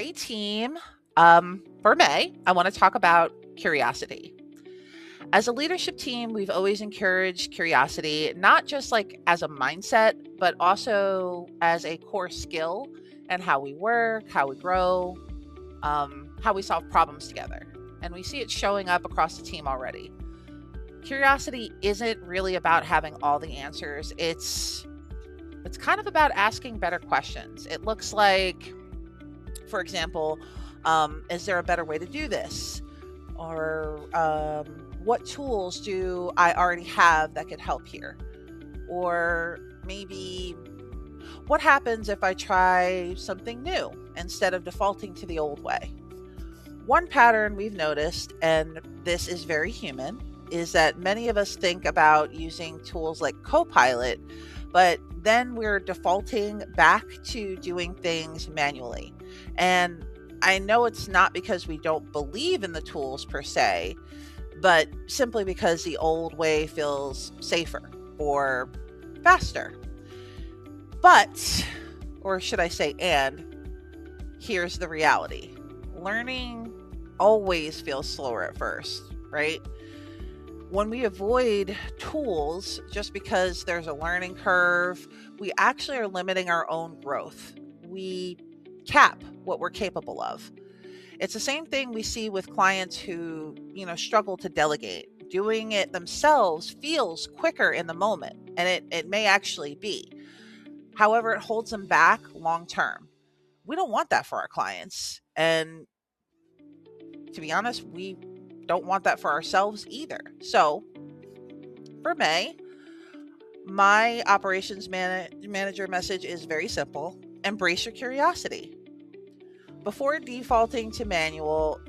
Hey team. For May, I want to talk about curiosity. As a leadership team, we've always encouraged curiosity, not just like as a mindset, but also as a core skill and how we work, how we grow, how we solve problems together. And we see it showing up across the team already. Curiosity isn't really about having all the answers. It's kind of about asking better questions. It looks like, for example, is there a better way to do this? Or what tools do I already have that could help here? Or maybe what happens if I try something new instead of defaulting to the old way? One pattern we've noticed, and this is very human, is that many of us think about using tools like Copilot, but then we're defaulting back to doing things manually. And I know it's not because we don't believe in the tools per se, but simply because the old way feels safer or faster. But, or should I say, and here's the reality: learning always feels slower at first, right? When we avoid tools just because there's a learning curve, we actually are limiting our own growth. We cap what we're capable of. It's the same thing we see with clients who, struggle to delegate. Doing it themselves feels quicker in the moment, and it may actually be. However, it holds them back long term. We don't want that for our clients. And to be honest, we don't want that for ourselves either. So for May, my manager message is very simple: embrace your curiosity. Before defaulting to manual,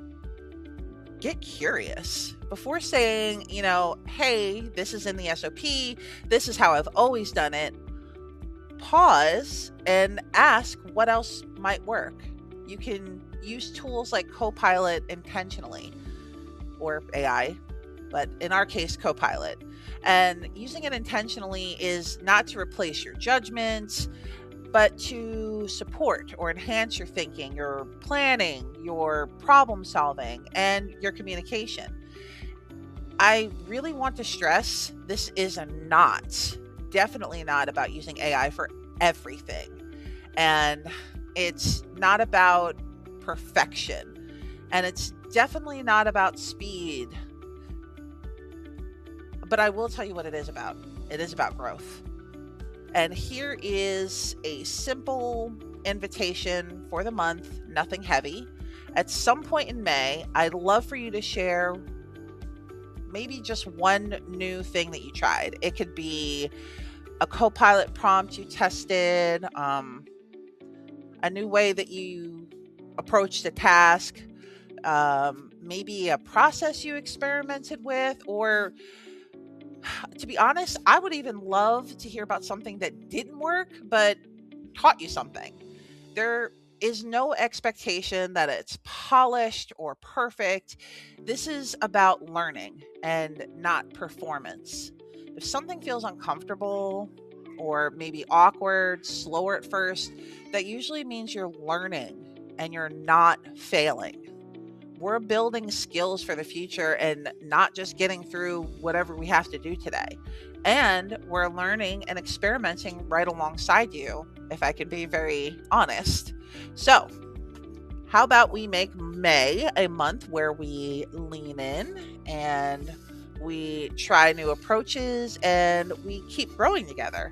get curious. Before saying, hey, this is in the SOP, this is how I've always done it, pause and ask what else might work. You can use tools like Copilot intentionally, or AI, but in our case, Copilot. And using it intentionally is not to replace your judgment, but to support or enhance your thinking, your planning, your problem solving, and your communication. I really want to stress this is definitely not about using AI for everything. And it's not about perfection. And it's definitely not about speed. But I will tell you what it is about. It is about growth. And here is a simple invitation for the month, nothing heavy. At some point in May, I'd love for you to share maybe just one new thing that you tried. It could be a Copilot prompt you tested, a new way that you approached a task, maybe a process you experimented with, or to be honest, I would even love to hear about something that didn't work but taught you something. There is no expectation that it's polished or perfect. This is about learning and not performance. If something feels uncomfortable or maybe awkward, slower at first, that usually means you're learning and you're not failing. We're building skills for the future and not just getting through whatever we have to do today. And we're learning and experimenting right alongside you, if I can be very honest. So, how about we make May a month where we lean in and we try new approaches and we keep growing together?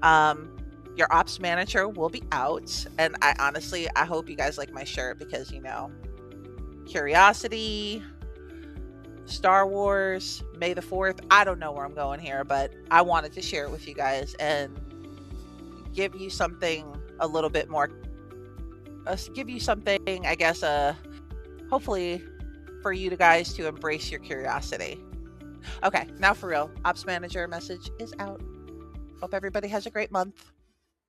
Your ops manager will be out, and I hope you guys like my shirt because curiosity, Star Wars, May the 4th. I don't know where I'm going here, but I wanted to share it with you guys and give you something a little bit more, give you something, I guess, hopefully for you guys to embrace your curiosity. Okay, now for real, Ops Manager message is out. Hope everybody has a great month.